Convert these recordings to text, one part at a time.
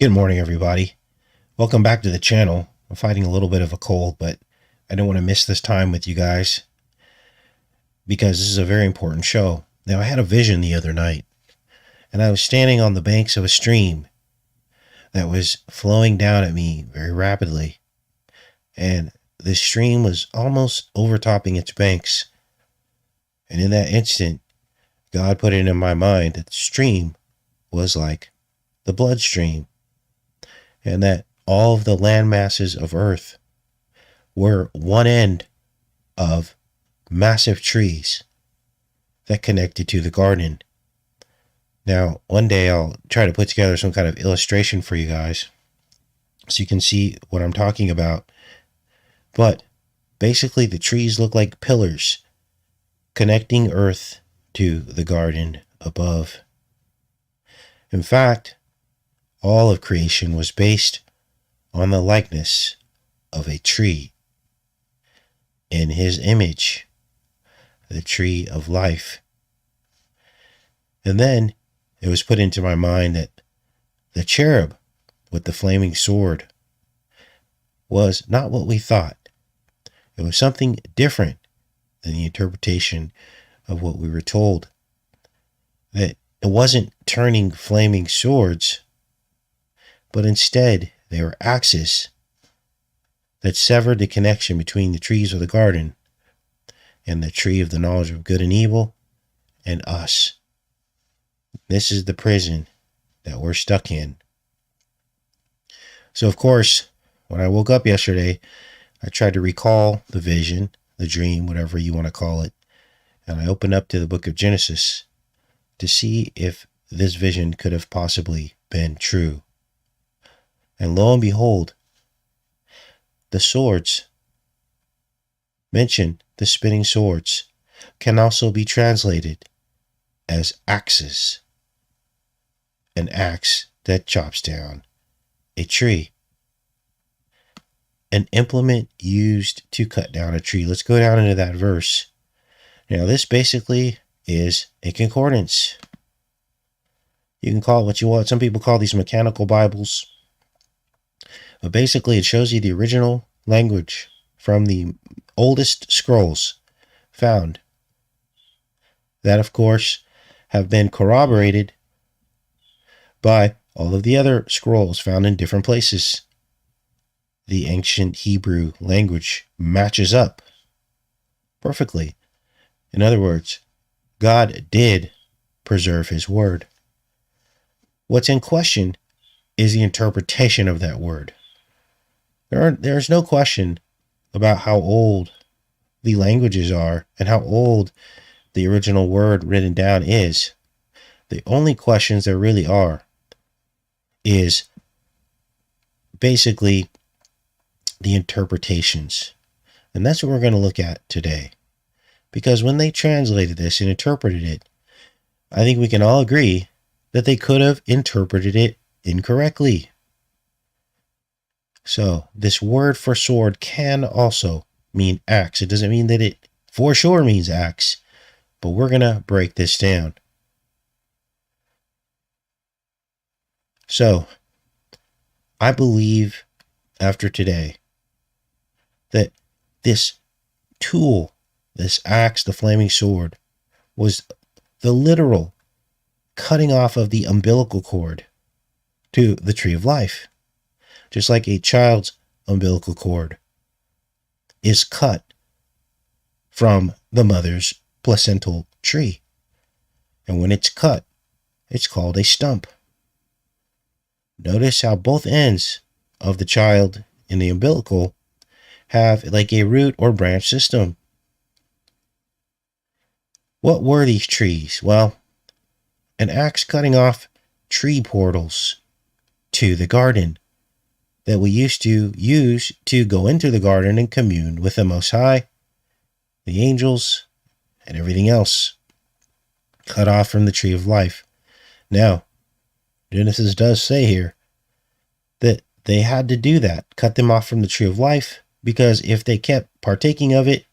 Good morning, everybody. Welcome back to the channel. I'm fighting a little bit of a cold, but I don't want to miss this time with you guys because this is a very important show. Now, I had a vision the other night, and I was standing on the banks of a stream that was flowing down at me very rapidly, and the stream was almost overtopping its banks. And in that instant, God put it in my mind that the stream was like the bloodstream, and that all of the land masses of Earth were one end of massive trees that connected to the garden. Now, one day I'll try to put together some kind of illustration for you guys so you can see what I'm talking about. But basically, the trees look like pillars connecting Earth to the garden above. In fact, all of creation was based on the likeness of a tree. In his image, the tree of life. And then it was put into my mind that the cherub with the flaming sword was not what we thought. It was something different than the interpretation of what we were told. That it wasn't turning flaming swords, but instead they were axes that severed the connection between the trees of the garden and the tree of the knowledge of good and evil and us. This is the prison that we're stuck in. So, of course, when I woke up yesterday, I tried to recall the vision, the dream, whatever you want to call it, and I opened up to the book of Genesis to see if this vision could have possibly been true. And lo and behold, the swords mentioned, the spinning swords, can also be translated as axes. An axe that chops down a tree. An implement used to cut down a tree. Let's go down into that verse. Now, this basically is a concordance. You can call it what you want. Some people call these mechanical Bibles. But basically, it shows you the original language from the oldest scrolls found. That, of course, have been corroborated by all of the other scrolls found in different places. The ancient Hebrew language matches up perfectly. In other words, God did preserve his word. What's in question is the interpretation of that word. There's no question about how old the languages are and how old the original word written down is. The only questions there really are is basically the interpretations. And that's what we're going to look at today. Because when they translated this and interpreted it, I think we can all agree that they could have interpreted it incorrectly. So, this word for sword can also mean axe. It doesn't mean that it for sure means axe, but we're going to break this down. So, I believe after today that this tool, this axe, the flaming sword, was the literal cutting off of the umbilical cord to the tree of life. Just like a child's umbilical cord is cut from the mother's placental tree. And when it's cut, it's called a stump. Notice how both ends of the child in the umbilical have like a root or branch system. What were these trees? Well, an axe cutting off tree portals to the garden that we used to use to go into the garden and commune with the Most High, the angels, and everything else cut off from the tree of life. Now, Genesis does say here that they had to do that, cut them off from the tree of life, because if they kept partaking of it,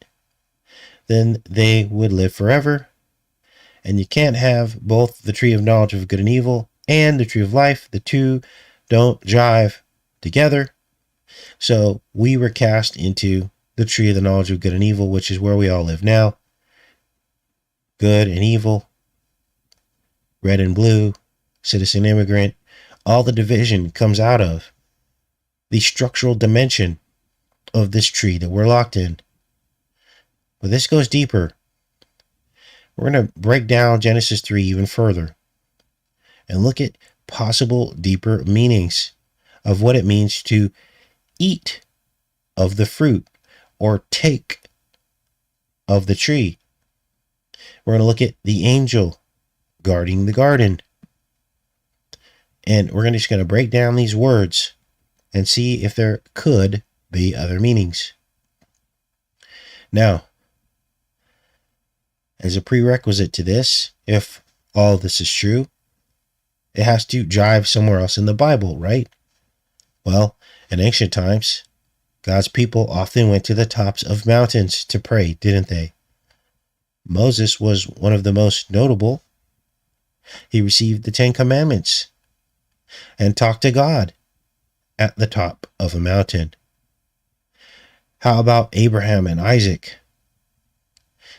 then they would live forever. And you can't have both the tree of knowledge of good and evil and the tree of life. The two don't jive together. So we were cast into the tree of the knowledge of good and evil, which is where we all live now. Good and evil, red and blue, citizen immigrant, all the division comes out of the structural dimension of this tree that we're locked in. But this goes deeper. We're going to break down Genesis 3 even further and look at possible deeper meanings of what it means to eat of the fruit or take of the tree. We're going to look at the angel guarding the garden. And we're just going to break down these words and see if there could be other meanings. Now, as a prerequisite to this, if all of this is true, it has to jive somewhere else in the Bible, right? Well, in ancient times, God's people often went to the tops of mountains to pray, didn't they? Moses was one of the most notable. He received the 10 Commandments and talked to God at the top of a mountain. How about Abraham and Isaac?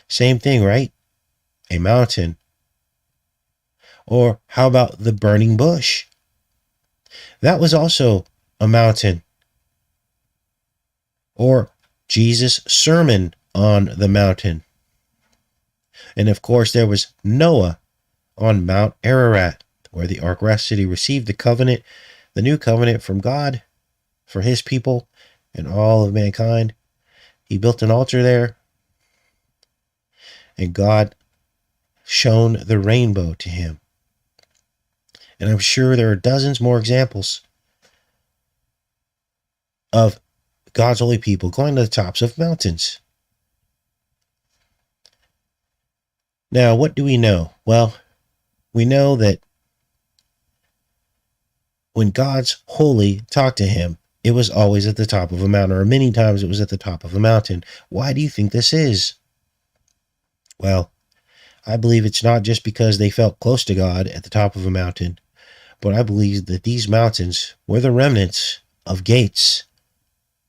Same thing, right? A mountain. Or how about the burning bush? That was also a mountain. Or Jesus' sermon on the mountain. And of course, there was Noah on Mount Ararat, where the ark rested. He received the covenant, the new covenant from God for his people and all of mankind. He built an altar there, and God shone the rainbow to him. And I'm sure there are dozens more examples of God's holy people going to the tops of mountains. Now, what do we know? Well, we know that when God's holy talked to him, it was always at the top of a mountain, or many times it was at the top of a mountain. Why do you think this is? Well, I believe it's not just because they felt close to God at the top of a mountain, but I believe that these mountains were the remnants of gates,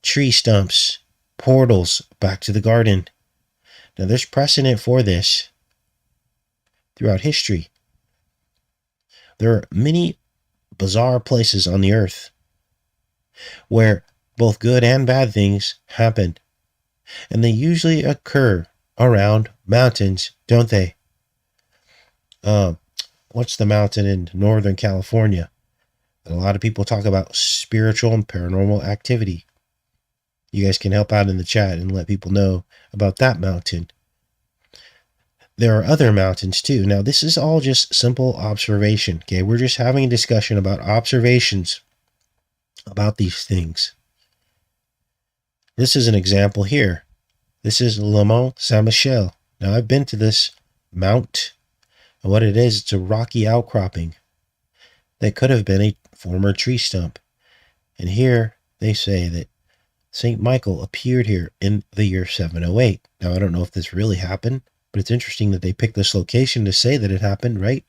tree stumps, portals back to the garden. Now, there's precedent for this throughout history. There are many bizarre places on the earth where both good and bad things happen, and they usually occur around mountains, don't they? What's the mountain in Northern California that a lot of people talk about spiritual and paranormal activity? You guys can help out in the chat and let people know about that mountain. There are other mountains too. Now, this is all just simple observation, okay? We're just having a discussion about observations about these things. This is an example here. This is Le Mont Saint-Michel. Now, I've been to this mount, and what it is, it's a rocky outcropping that could have been a former tree stump. And here they say that St. Michael appeared here in the year 708. Now, I don't know if this really happened, but it's interesting that they picked this location to say that it happened, right?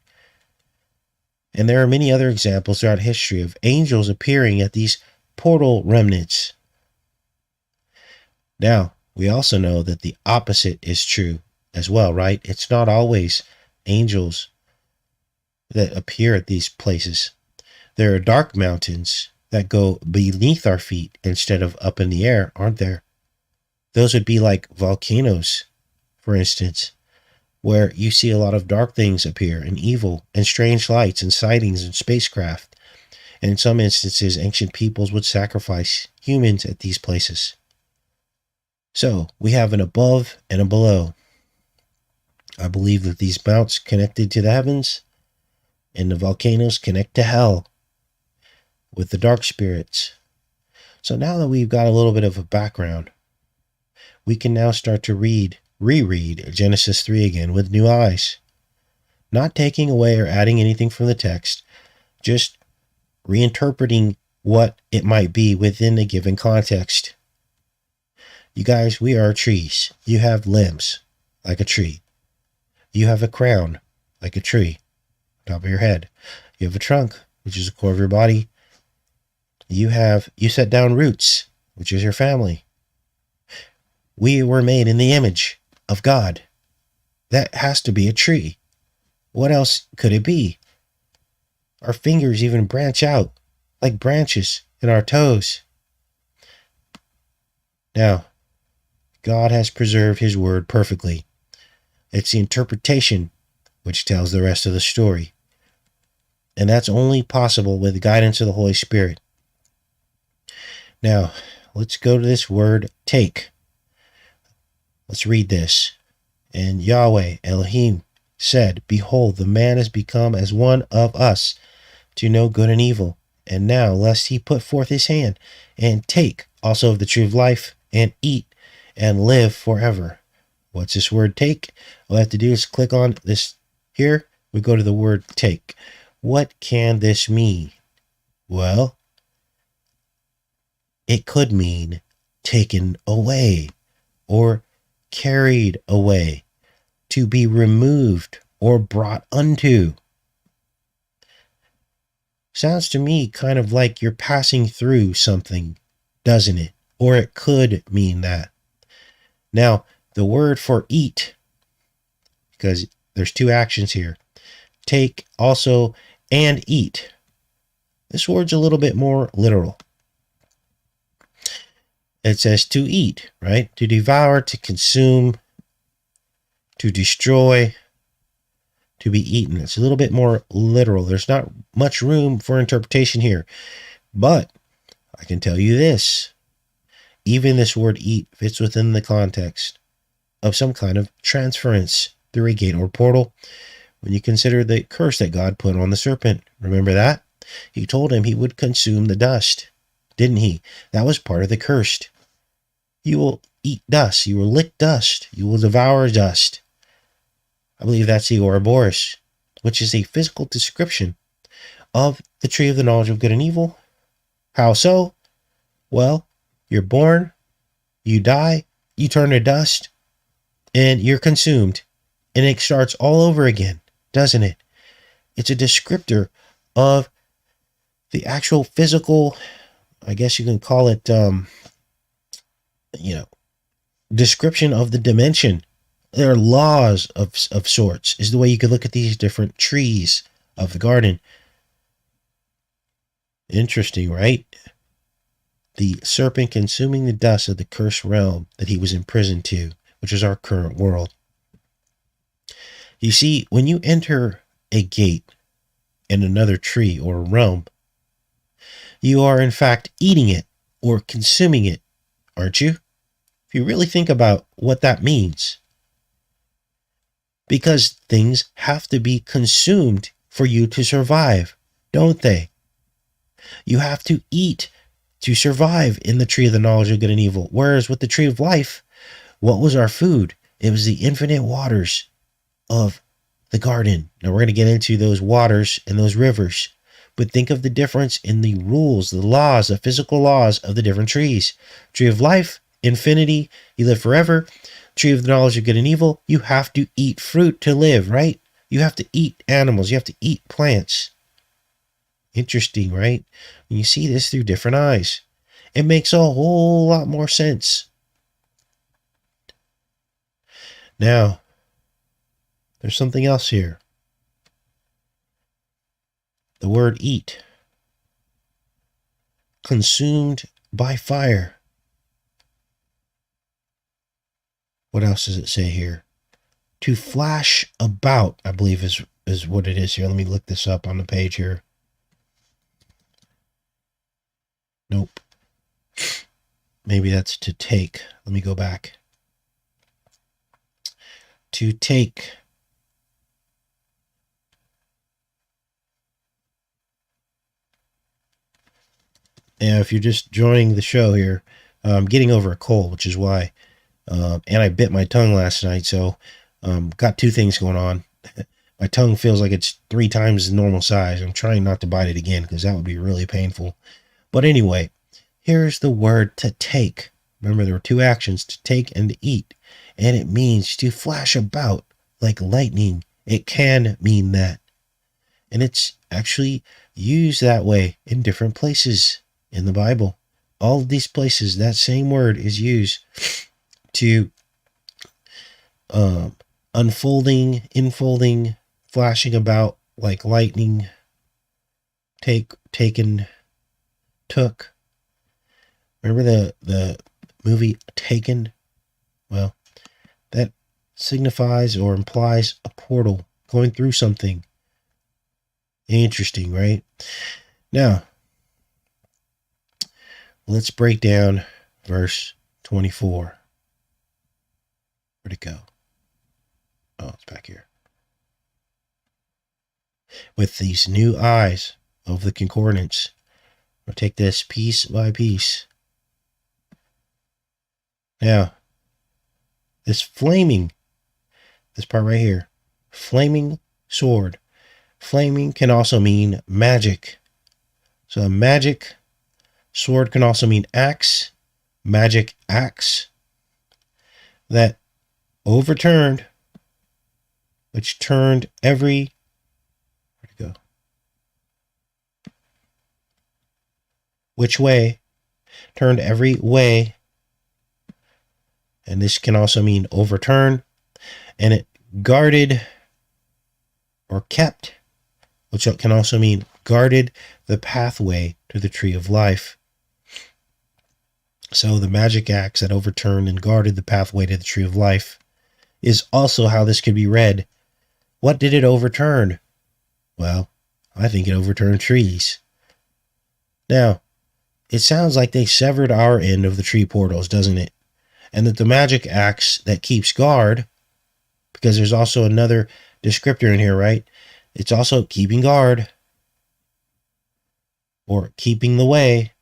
And there are many other examples throughout history of angels appearing at these portal remnants. Now, we also know that the opposite is true as well, right? It's not always angels that appear at these places. There are dark mountains that go beneath our feet instead of up in the air, aren't there? Those would be like volcanoes, for instance, where you see a lot of dark things appear and evil and strange lights and sightings and spacecraft. And in some instances, ancient peoples would sacrifice humans at these places. So we have an above and a below. I believe that these mounts connected to the heavens and the volcanoes connect to hell with the dark spirits. So now that we've got a little bit of a background, we can now start to reread Genesis 3 again with new eyes. Not taking away or adding anything from the text, just reinterpreting what it might be within a given context. You guys, we are trees. You have limbs, like a tree. You have a crown, like a tree, top of your head. You have a trunk, which is the core of your body. You set down roots, which is your family. We were made in the image of God. That has to be a tree. What else could it be? Our fingers even branch out like branches in our toes. Now, God has preserved his word perfectly. It's the interpretation which tells the rest of the story. And that's only possible with the guidance of the Holy Spirit. Now, let's go to this word, take. Let's read this. And Yahweh Elohim said, Behold, the man has become as one of us, to know good and evil. And now, lest he put forth his hand, and take also of the tree of life, and eat, and live forever. What's this word take? All I have to do is click on this here. We go to the word take. What can this mean? Well, it could mean taken away or carried away, to be removed or brought unto. Sounds to me kind of like you're passing through something, doesn't it? Or it could mean that. Now, the word for eat, because there's two actions here, take also and eat. This word's a little bit more literal. It says to eat, right? To devour, to consume, to destroy, to be eaten. It's a little bit more literal. There's not much room for interpretation here. But I can tell you this. Even this word eat fits within the context of some kind of transference through a gate or portal. When you consider the curse that God put on the serpent, remember that? He told him he would consume the dust, didn't he? That was part of the curse. You will eat dust. You will lick dust. You will devour dust. I believe that's the Ouroboros, which is a physical description of the tree of the knowledge of good and evil. How so? Well, you're born, you die, you turn to dust, and you're consumed. And it starts all over again, doesn't it? It's a descriptor of the actual physical, I guess you can call it, description of the dimension. There are laws of sorts, is the way you could look at these different trees of the garden. Interesting, right? The serpent consuming the dust of the cursed realm that he was imprisoned to, which is our current world. You see, when you enter a gate in another tree or realm, you are in fact eating it or consuming it, aren't you? If you really think about what that means. Because things have to be consumed for you to survive, don't they? You have to eat to survive in the tree of the knowledge of good and evil. Whereas with the tree of life, what was our food? It was the infinite waters of the garden. Now we're going to get into those waters and those rivers. But think of the difference in the rules, the laws, the physical laws of the different trees. Tree of life, infinity, you live forever. Tree of the knowledge of good and evil, you have to eat fruit to live, right? You have to eat animals. You have to eat plants. Interesting, right? When you see this through different eyes, it makes a whole lot more sense. Now, there's something else here. The word eat. Consumed by fire. What else does it say here? To flash about, I believe is what it is here. Let me look this up on the page here. Nope. Maybe that's to take. Let me go back. To take. And if you're just joining the show here, I'm getting over a cold, which is why. And I bit my tongue last night, so got two things going on. My tongue feels like it's 3 times the normal size. I'm trying not to bite it again because that would be really painful. But anyway, here's the word to take. Remember, there were 2 actions, to take and to eat. And it means to flash about like lightning. It can mean that. And it's actually used that way in different places in the Bible. All of these places, that same word is used to unfolding, infolding, flashing about like lightning, taken, took. Remember the movie Taken? Well, that signifies or implies a portal going through something. Interesting, right? Now, let's break down verse 24. Where'd it go? Oh, it's back here. With these new eyes of the concordance, we'll take this piece by piece. Now, this part right here, flaming sword. Flaming can also mean magic. So a magic sword can also mean axe, magic axe, that overturned, which turned every, where'd it go? Which way, turned every way. And this can also mean overturn. And it guarded or kept, which can also mean guarded the pathway to the tree of life. So the magic axe that overturned and guarded the pathway to the tree of life is also how this could be read. What did it overturn? Well, I think it overturned trees. Now, it sounds like they severed our end of the tree portals, doesn't it? And that the magic axe that keeps guard, because there's also another descriptor in here, right? It's also keeping guard, or keeping the way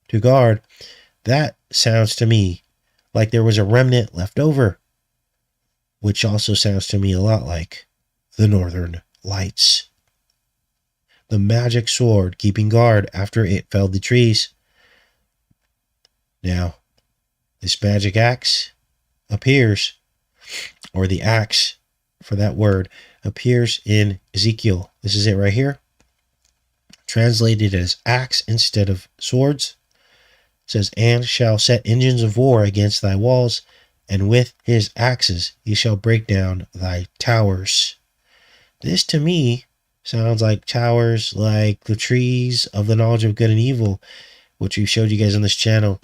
to guard. That sounds to me like there was a remnant left over, which also sounds to me a lot like the Northern Lights. The magic sword keeping guard after it felled the trees. Now, this magic axe appears, or the axe for that word appears in Ezekiel. This is it right here. Translated as axe instead of swords. It says, and shall set engines of war against thy walls, and with his axes he shall break down thy towers. This to me sounds like towers, like the trees of the knowledge of good and evil, which we've showed you guys on this channel.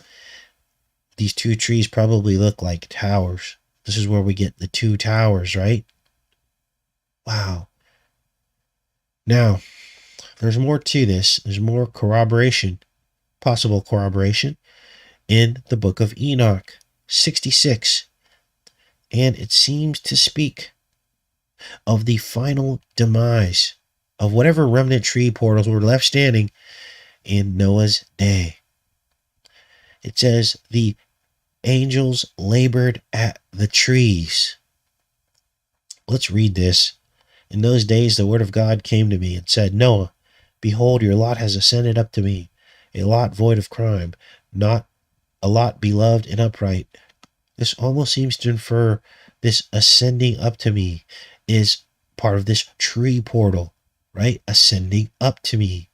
These two trees probably look like towers. This is where we get the two towers, right? Wow. Now, there's more to this. There's more corroboration, possible corroboration, in the book of Enoch 66. And it seems to speak of the final demise of whatever remnant tree portals were left standing in Noah's day. It says the angels labored at the trees. Let's read this. In those days the word of God came to me and said, Noah, behold, your lot has ascended up to me, a lot void of crime, not a lot beloved and upright. This almost seems to infer this ascending up to me is part of this tree portal, right? Ascending up to me.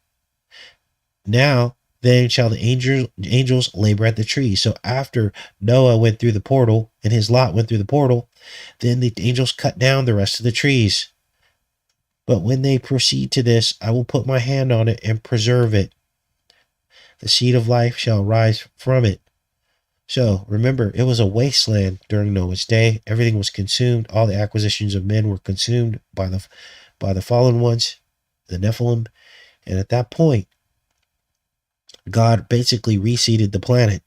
Now, then shall the angels labor at the tree. So after Noah went through the portal and his lot went through the portal, then the angels cut down the rest of the trees. But when they proceed to this, I will put my hand on it and preserve it. The seed of life shall rise from it. So remember, it was a wasteland during Noah's day. Everything was consumed. All the acquisitions of men were consumed by the fallen ones, the Nephilim. And at that point, God basically reseeded the planet.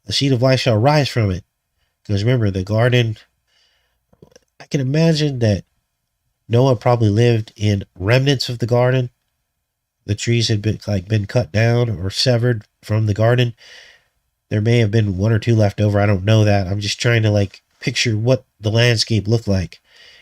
The seed of life shall rise from it. Because remember, the garden, I can imagine that Noah probably lived in remnants of the garden. The trees had been cut down or severed from the garden. There may have been one or two left over. I don't know that. I'm just trying to picture what the landscape looked like.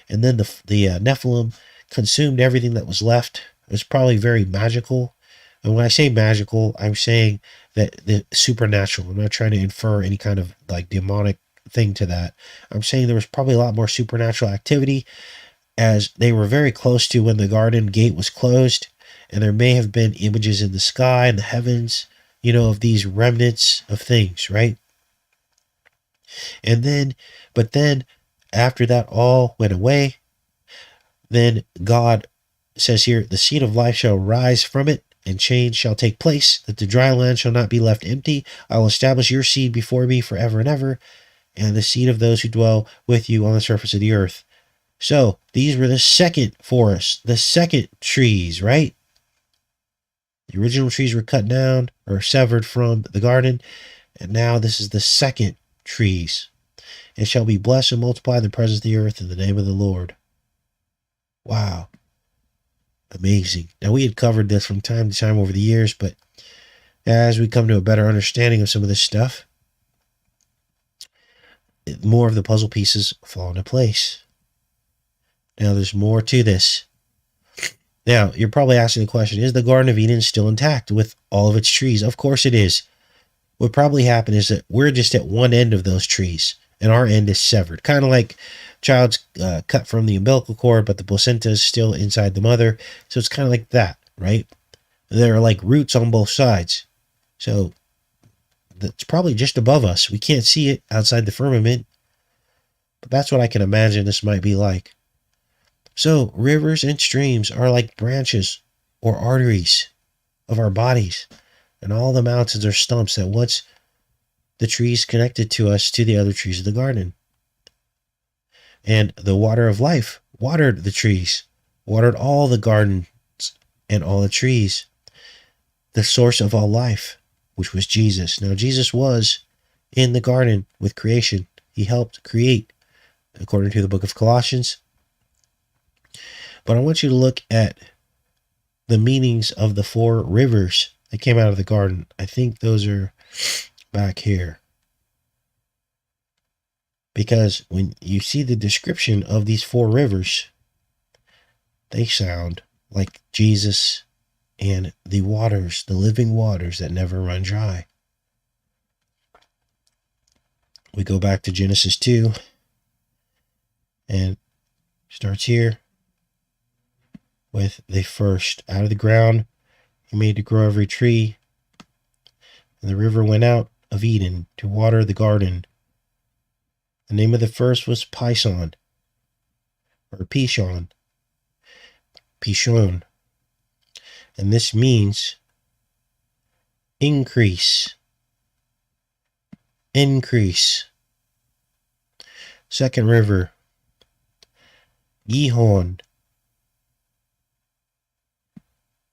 And then the Nephilim consumed everything that was left. It was probably very magical. And when I say magical, I'm saying that the supernatural. I'm not trying to infer any kind of demonic thing to that. I'm saying there was probably a lot more supernatural activity, as they were very close to when the garden gate was closed, and there may have been images in the sky and the heavens of these remnants of things, right? And then, but then after that all went away, then God says here, the seed of life shall rise from it, and change shall take place, that the dry land shall not be left empty. I will establish your seed before me forever and ever, and the seed of those who dwell with you on the surface of the earth. So these were the second forests, the second trees, right? The original trees were cut down or severed from the garden, and now this is the second trees. It shall be blessed and multiply in the presence of the earth in the name of the Lord. Wow. Amazing. Now, we had covered this from time to time over the years, but as we come to a better understanding of some of this stuff, more of the puzzle pieces fall into place. Now, there's more to this. Now, you're probably asking the question, is the Garden of Eden still intact with all of its trees? Of course it is. What probably happened is that we're just at one end of those trees, and our end is severed. Kind of like child's cut from the umbilical cord, but the placenta is still inside the mother. So it's kind of like that, right? There are like roots on both sides. So it's probably just above us. We can't see it outside the firmament, but that's what I can imagine this might be like. So rivers and streams are like branches or arteries of our bodies, and all the mountains are stumps that once the trees connected to us to the other trees of the garden. And the water of life watered the trees, watered all the gardens and all the trees, the source of all life, which was Jesus. Now, Jesus was in the garden with creation. He helped create, according to the book of Colossians. But I want you to look at the meanings of the 4 rivers that came out of the garden. I think those are back here. Because when you see the description of these 4 rivers, they sound like Jesus and the waters, the living waters that never run dry. We go back to Genesis 2, and starts here with the first. Out of the ground he made to grow every tree, and the river went out of Eden to water the garden. The name of the first was Pishon, or Pishon, and this means increase. Second river, Gihon,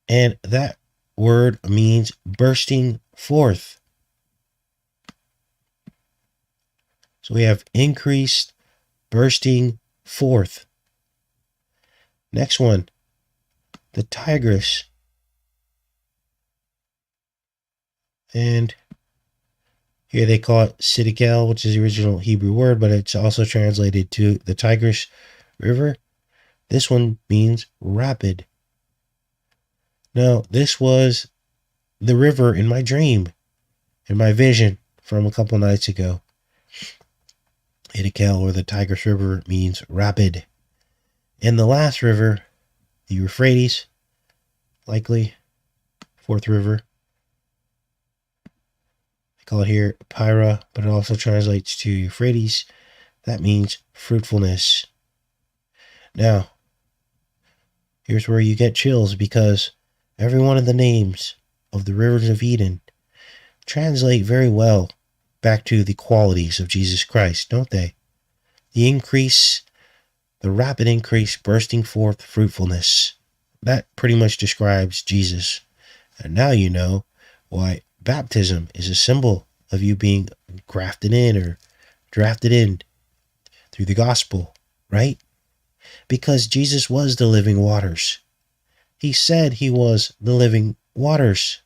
and that word means bursting forth. So we have increased, bursting forth. Next one, the Tigris. And here they call it Siddiqel, which is the original Hebrew word, but it's also translated to the Tigris River. This one means rapid. Now, this was the river in my dream, in my vision from a couple nights ago. Siddiqel, or the Tigris River, means rapid. And the last river, the Euphrates, likely 4th river. They call it here Pyra, but it also translates to Euphrates. That means fruitfulness. Now, here's where you get chills, because every one of the names of the rivers of Eden translate very well back to the qualities of Jesus Christ, don't they? The increase, the rapid increase, bursting forth fruitfulness. That pretty much describes Jesus. And now you know why baptism is a symbol of you being grafted in or drafted in through the gospel, right? Because Jesus was the living waters. He said he was the living waters.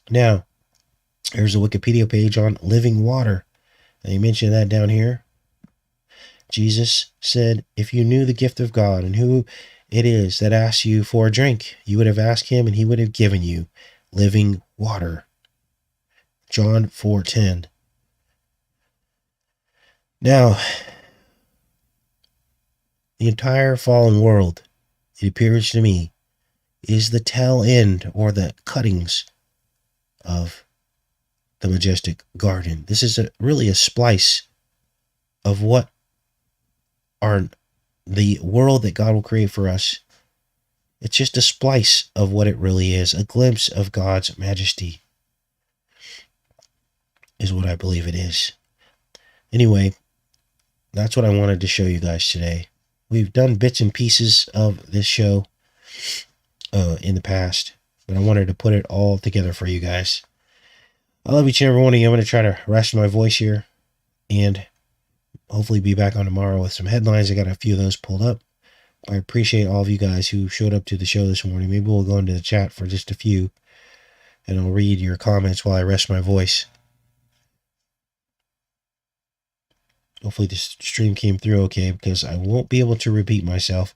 Now, there's a Wikipedia page on living water. And he mentioned that down here. Jesus said, if you knew the gift of God and who it is that asks you for a drink, you would have asked him and he would have given you living water. John 4:10. Now, the entire fallen world, it appears to me, is the tail end or the cuttings of the majestic garden. This is really a splice of what are the world that God will create for us. It's just a splice of what it really is. A glimpse of God's majesty is what I believe it is. Anyway, that's what I wanted to show you guys today. We've done bits and pieces of this show in the past, but I wanted to put it all together for you guys. I love each and every one of you. I'm going to try to rest my voice here and hopefully be back on tomorrow with some headlines. I got a few of those pulled up. I appreciate all of you guys who showed up to the show this morning. Maybe we'll go into the chat for just a few, and I'll read your comments while I rest my voice. Hopefully this stream came through okay, because I won't be able to repeat myself.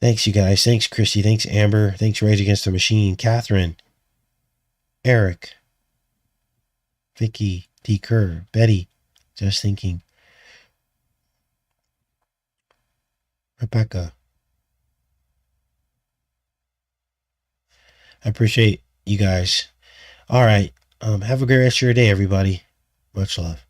Thanks, you guys. Thanks, Christy. Thanks, Amber. Thanks, Rage Against the Machine. Catherine. Eric. Vicky. T. Kerr. Betty. Just Thinking. Rebecca. I appreciate you guys. All right. Have a great rest of your day, everybody. Much love.